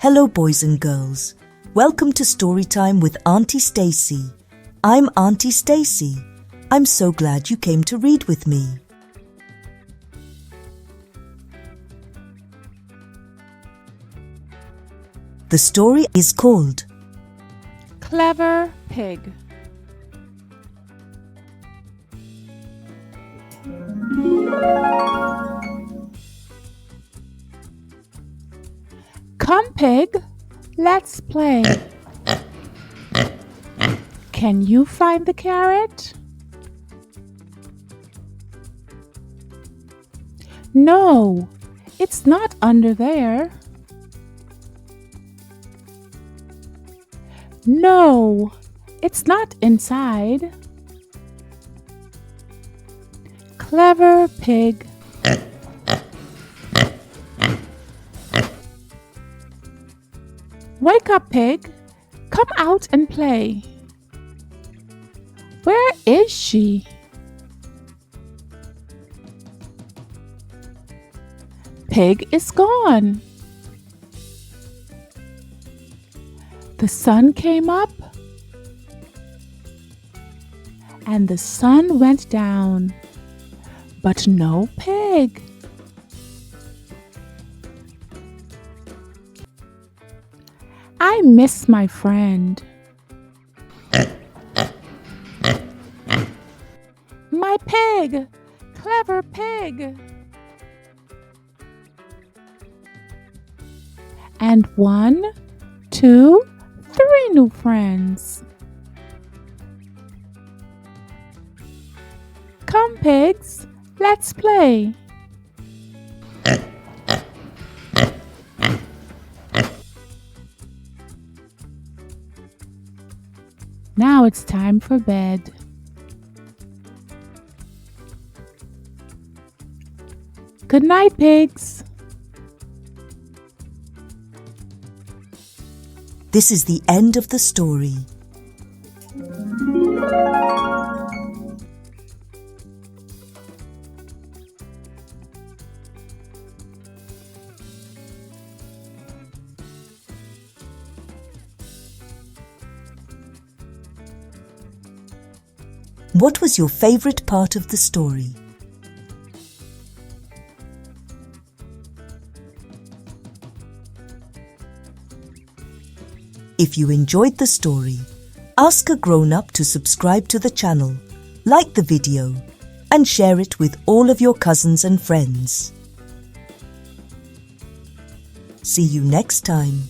Hello boys and girls. Welcome to Storytime with Auntie Stacee. I'm Auntie Stacee. I'm so glad you came to read with me. The story is called Clever Pig. Come, Pig, let's play. Can you find the carrot? No, it's not under there. No, it's not inside. Clever Pig. Wake up, Pig. Come out and play. Where is she? Pig is gone. The sun came up and the sun went down, but no pig. I miss my friend. My pig, Clever Pig. And 1, 2, 3 new friends. Come, pigs, let's play. Now it's time for bed. Good night, pigs. This is the end of the story. What was your favorite part of the story? If you enjoyed the story, ask a grown-up to subscribe to the channel, like the video, and share it with all of your cousins and friends. See you next time.